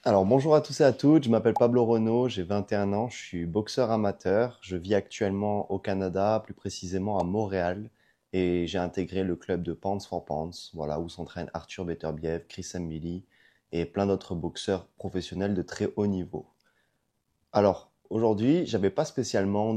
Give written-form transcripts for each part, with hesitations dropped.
Alors bonjour à tous et à toutes, je m'appelle Pablo Renaud, j'ai 21 ans, je suis boxeur amateur, je vis actuellement au Canada, plus précisément à Montréal, et j'ai intégré le club de Pants for Pants, voilà, où s'entraînent Arthur Beterbiev, Chris Mbili et plein d'autres boxeurs professionnels de très haut niveau. Alors aujourd'hui, j'avais pas spécialement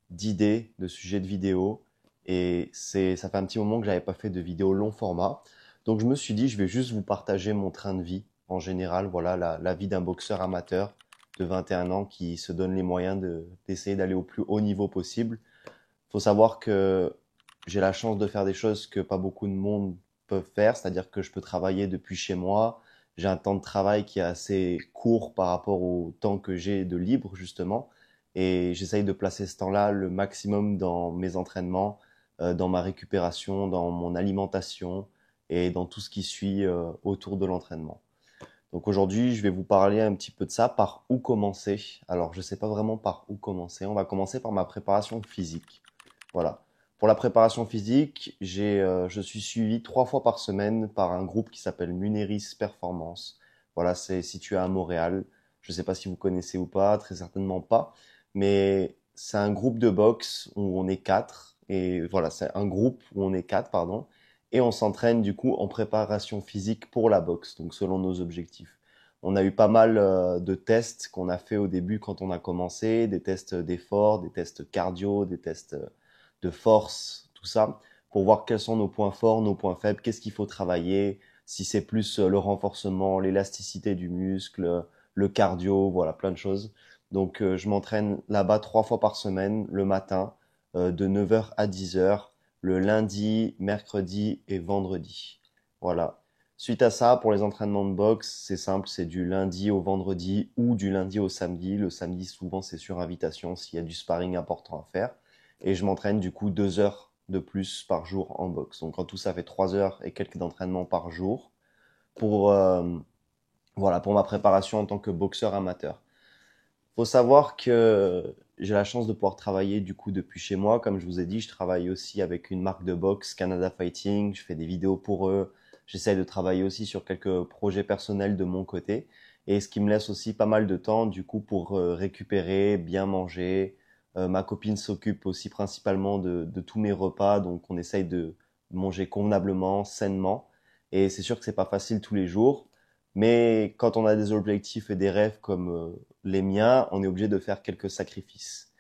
d'idées de sujets de vidéo, et ça fait un petit moment que j'avais pas fait de vidéo long format, donc je me suis dit je vais juste vous partager mon train de vie en général, voilà la vie d'un boxeur amateur de 21 ans qui se donne les moyens d'essayer d'aller au plus haut niveau possible. Faut savoir que j'ai la chance de faire des choses que pas beaucoup de monde peuvent faire, c'est-à-dire que je peux travailler depuis chez moi. J'ai un temps de travail qui est assez court par rapport au temps que j'ai de libre, justement. Et j'essaye de placer ce temps-là le maximum dans mes entraînements, dans ma récupération, dans mon alimentation et dans tout ce qui suit autour de l'entraînement. Donc aujourd'hui, je vais vous parler un petit peu de ça, par où commencer. Alors, je sais pas vraiment par où commencer. On va commencer par ma préparation physique. Voilà. Pour la préparation physique, je suis suivi 3 fois par semaine par un groupe qui s'appelle Muneris Performance. Voilà, c'est situé à Montréal. Je ne sais pas si vous connaissez ou pas, très certainement pas. Mais c'est un groupe de boxe où on est quatre. Et voilà, c'est un groupe où on est quatre, pardon. Et on s'entraîne du coup en préparation physique pour la boxe, donc selon nos objectifs. On a eu pas mal de tests qu'on a fait au début quand on a commencé, des tests d'effort, des tests cardio, des tests de force, tout ça, pour voir quels sont nos points forts, nos points faibles, qu'est-ce qu'il faut travailler, si c'est plus le renforcement, l'élasticité du muscle, le cardio, voilà, plein de choses. Donc je m'entraîne là-bas 3 fois par semaine, le matin, de 9 heures à 10 heures, le lundi, mercredi et vendredi. Voilà. Suite à ça, pour les entraînements de boxe, c'est simple, c'est du lundi au vendredi ou du lundi au samedi. Le samedi, souvent, c'est sur invitation s'il y a du sparring important à faire. Et je m'entraîne du coup 2 heures de plus par jour en boxe. Donc en tout, ça fait 3 heures et quelques d'entraînement par jour pour, voilà, pour ma préparation en tant que boxeur amateur. Faut savoir que j'ai la chance de pouvoir travailler du coup depuis chez moi. Comme je vous ai dit, je travaille aussi avec une marque de boxe, Canada Fighting. Je fais des vidéos pour eux. J'essaie de travailler aussi sur quelques projets personnels de mon côté. Et ce qui me laisse aussi pas mal de temps du coup pour récupérer, bien manger. Ma copine s'occupe aussi principalement de tous mes repas. Donc on essaye de manger convenablement, sainement. Et c'est sûr que c'est pas facile tous les jours. Mais quand on a des objectifs et des rêves comme les miens, on est obligé de faire quelques sacrifices.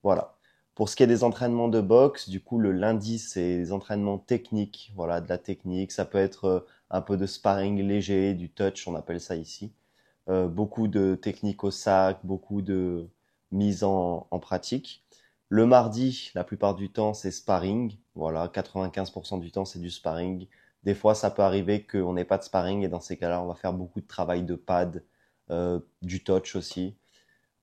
Voilà. Pour ce qui est des entraînements de boxe, du coup, le lundi, c'est des entraînements techniques. Voilà, de la technique. Ça peut être un peu de sparring léger, du touch, on appelle ça ici. Beaucoup de techniques au sac, beaucoup de mise en pratique. Le mardi, la plupart du temps, c'est sparring. Voilà, 95% du temps, c'est du sparring. Des fois, ça peut arriver qu'on n'ait pas de sparring et dans ces cas-là, on va faire beaucoup de travail de pad, du touch aussi.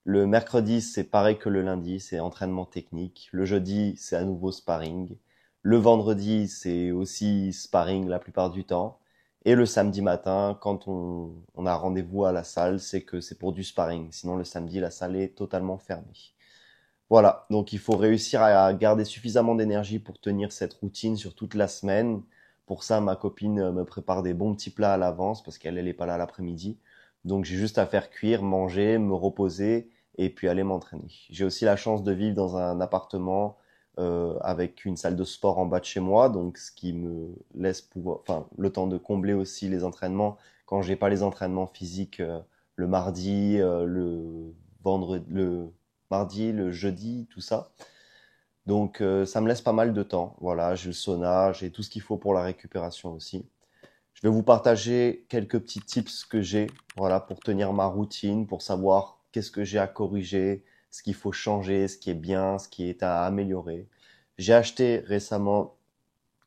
Le mercredi, c'est pareil que le lundi, c'est entraînement technique. Le jeudi, c'est à nouveau sparring. Le vendredi, c'est aussi sparring la plupart du temps. Et le samedi matin, quand on a rendez-vous à la salle, c'est que c'est pour du sparring. Sinon, le samedi, la salle est totalement fermée. Voilà, donc il faut réussir à garder suffisamment d'énergie pour tenir cette routine sur toute la semaine. Pour ça, ma copine me prépare des bons petits plats à l'avance parce qu'elle n'est pas là l'après-midi. Donc j'ai juste à faire cuire, manger, me reposer et puis aller m'entraîner. J'ai aussi la chance de vivre dans un appartement avec une salle de sport en bas de chez moi, donc ce qui me laisse pouvoir, enfin, le temps de combler aussi les entraînements quand j'ai pas les entraînements physiques le mardi, le vendredi, le mardi, le jeudi, tout ça. Donc ça me laisse pas mal de temps. Voilà, j'ai le sauna, j'ai tout ce qu'il faut pour la récupération aussi. Je vais vous partager quelques petits tips que j'ai, voilà, pour tenir ma routine, pour savoir qu'est-ce que j'ai à corriger, ce qu'il faut changer, ce qui est bien, ce qui est à améliorer. J'ai acheté récemment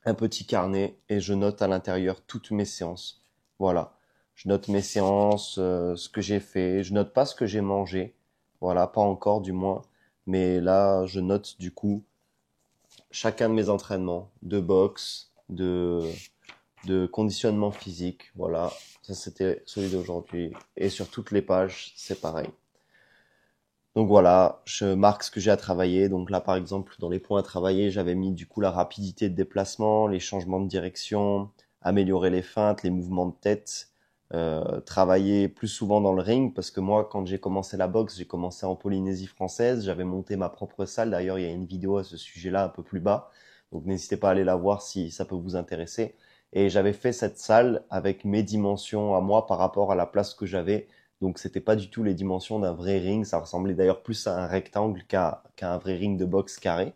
un petit carnet et je note à l'intérieur toutes mes séances. Voilà. Je note mes séances, ce que j'ai fait. Je note pas ce que j'ai mangé. Voilà, pas encore du moins. Mais là, je note du coup chacun de mes entraînements de boxe, de conditionnement physique. Voilà. Ça, c'était celui d'aujourd'hui. Et sur toutes les pages, c'est pareil. Donc voilà, je marque ce que j'ai à travailler. Donc là, par exemple, dans les points à travailler, j'avais mis du coup la rapidité de déplacement, les changements de direction, améliorer les feintes, les mouvements de tête, travailler plus souvent dans le ring parce que moi, quand j'ai commencé la boxe, j'ai commencé en Polynésie française. J'avais monté ma propre salle. D'ailleurs, il y a une vidéo à ce sujet-là un peu plus bas. Donc, n'hésitez pas à aller la voir si ça peut vous intéresser. Et j'avais fait cette salle avec mes dimensions à moi par rapport à la place que j'avais. Donc, c'était pas du tout les dimensions d'un vrai ring. Ça ressemblait d'ailleurs plus à un rectangle qu'à un vrai ring de boxe carré.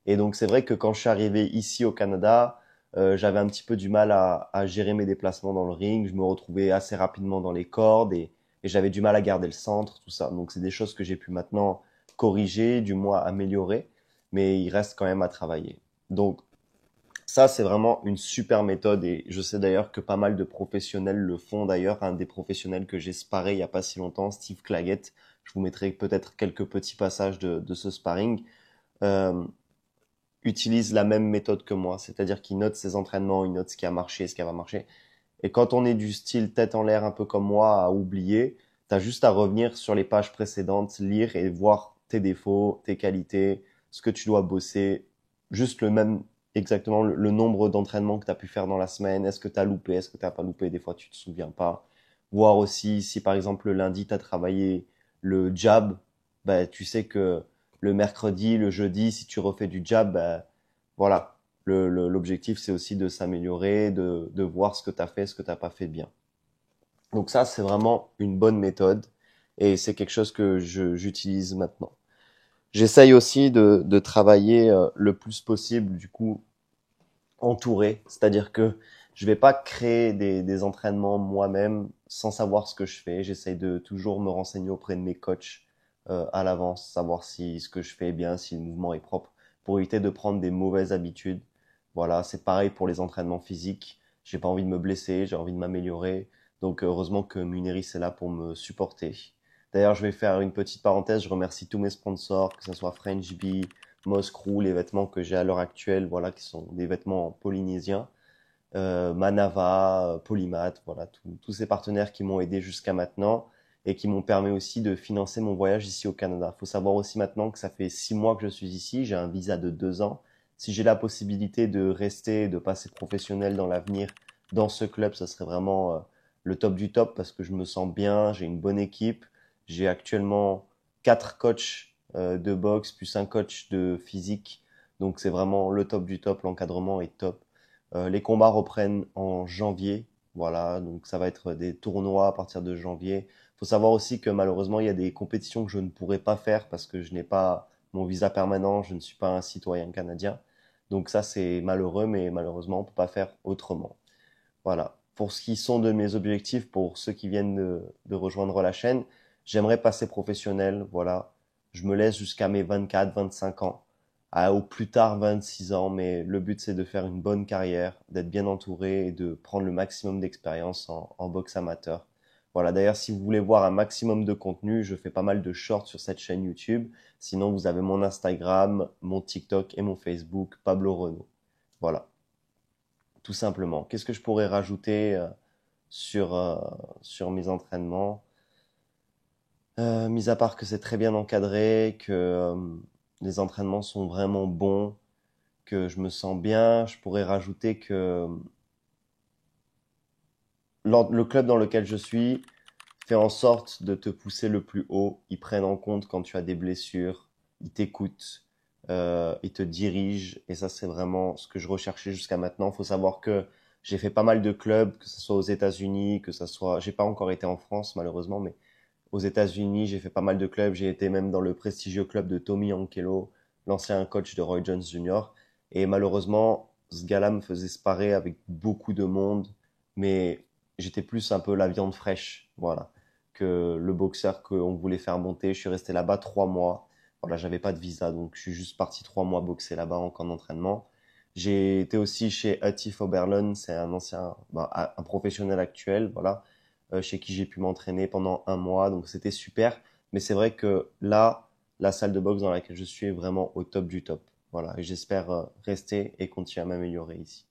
Et donc c'est vrai que quand je suis arrivé ici au Canada, j'avais un petit peu du mal à gérer mes déplacements dans le ring. Je me retrouvais assez rapidement dans les cordes et j'avais du mal à garder le centre, tout ça. Donc c'est des choses que j'ai pu maintenant corriger, du moins améliorer, mais il reste quand même à travailler. Donc ça, c'est vraiment une super méthode et je sais d'ailleurs que pas mal de professionnels le font d'ailleurs. Un des professionnels que j'ai sparé il y a pas si longtemps, Steve Claggett, je vous mettrai peut-être quelques petits passages de ce sparring. Euh, Utilise la même méthode que moi, c'est-à-dire qu'il note ses entraînements, il note ce qui a marché, ce qui a pas marché. Et quand on est du style tête en l'air un peu comme moi, à oublier, t'as juste à revenir sur les pages précédentes, lire et voir tes défauts, tes qualités, ce que tu dois bosser, juste le même, exactement le nombre d'entraînements que tu as pu faire dans la semaine, est-ce que tu as loupé, est-ce que tu n'as pas loupé, des fois tu te souviens pas. Voir aussi si par exemple le lundi tu as travaillé le jab, bah, tu sais que le mercredi, le jeudi, si tu refais du jab, bah, voilà, l'objectif, c'est aussi de s'améliorer, de voir ce que tu as fait, ce que tu n'as pas fait bien. Donc ça, c'est vraiment une bonne méthode et c'est quelque chose que j'utilise maintenant. J'essaye aussi de travailler le plus possible, du coup, entouré. C'est-à-dire que je vais pas créer des entraînements moi-même sans savoir ce que je fais. J'essaye de toujours me renseigner auprès de mes coachs à l'avance, savoir si ce que je fais est bien, si le mouvement est propre, pour éviter de prendre des mauvaises habitudes. Voilà, c'est pareil pour les entraînements physiques. J'ai pas envie de me blesser, j'ai envie de m'améliorer. Donc heureusement que Muneris est là pour me supporter. D'ailleurs, je vais faire une petite parenthèse. Je remercie tous mes sponsors, que ce soit French Bee, Moscrew, les vêtements que j'ai à l'heure actuelle, voilà, qui sont des vêtements polynésiens, Manava, Polymath, voilà, tous ces partenaires qui m'ont aidé jusqu'à maintenant et qui m'ont permis aussi de financer mon voyage ici au Canada. Il faut savoir aussi maintenant que ça fait 6 mois que je suis ici, j'ai un visa de 2 ans. Si j'ai la possibilité de rester, de passer professionnel dans l'avenir dans ce club, ça serait vraiment le top du top parce que je me sens bien, j'ai une bonne équipe, j'ai actuellement 4 coachs de boxe plus un coach de physique, donc c'est vraiment le top du top, l'encadrement est top. Les combats reprennent en janvier. Voilà, donc ça va être des tournois à partir de janvier. Il faut savoir aussi que malheureusement, il y a des compétitions que je ne pourrai pas faire parce que je n'ai pas mon visa permanent, je ne suis pas un citoyen canadien. Donc ça, c'est malheureux, mais malheureusement, on ne peut pas faire autrement. Voilà. Pour ce qui sont de mes objectifs, pour ceux qui viennent de rejoindre la chaîne, j'aimerais passer professionnel. Voilà. Je me laisse jusqu'à mes 24, 25 ans, au plus tard 26 ans, mais le but c'est de faire une bonne carrière, d'être bien entouré et de prendre le maximum d'expérience en boxe amateur. Voilà. D'ailleurs, si vous voulez voir un maximum de contenu, je fais pas mal de shorts sur cette chaîne YouTube. Sinon, vous avez mon Instagram, mon TikTok et mon Facebook, Pablo Renaud. Voilà, tout simplement. Qu'est-ce que je pourrais rajouter sur, euh, sur mes entraînements? Mis à part que c'est très bien encadré, que les entraînements sont vraiment bons, que je me sens bien, je pourrais rajouter que le club dans lequel je suis fait en sorte de te pousser le plus haut. Ils prennent en compte quand tu as des blessures, ils t'écoutent, ils te dirigent. Et ça, c'est vraiment ce que je recherchais jusqu'à maintenant. Il faut savoir que j'ai fait pas mal de clubs, que ce soit aux États-Unis, que ce soit, j'ai pas encore été en France malheureusement, mais aux États-Unis, j'ai fait pas mal de clubs. J'ai été même dans le prestigieux club de Tommy Ankelo, l'ancien coach de Roy Jones Jr. Et malheureusement, ce gars-là me faisait sparer avec beaucoup de monde, mais j'étais plus un peu la viande fraîche, voilà, que le boxeur qu'on voulait faire monter. Je suis resté là-bas 3 mois. Voilà, j'avais pas de visa, donc je suis juste parti 3 mois boxer là-bas en camp d'entraînement. J'ai été aussi chez Atif Oberlin, c'est un ancien, un professionnel actuel, voilà, chez qui j'ai pu m'entraîner pendant un mois, donc c'était super. Mais c'est vrai que là, la salle de boxe dans laquelle je suis est vraiment au top du top. Voilà, et j'espère rester et continuer à m'améliorer ici.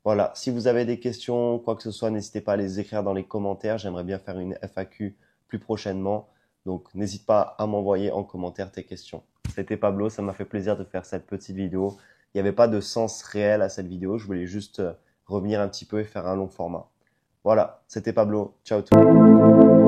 Voilà, si vous avez des questions, quoi que ce soit, n'hésitez pas à les écrire dans les commentaires. J'aimerais bien faire une FAQ plus prochainement. Donc, n'hésite pas à m'envoyer en commentaire tes questions. C'était Pablo, ça m'a fait plaisir de faire cette petite vidéo. Il n'y avait pas de sens réel à cette vidéo, je voulais juste revenir un petit peu et faire un long format. Voilà, c'était Pablo. Ciao tout le monde.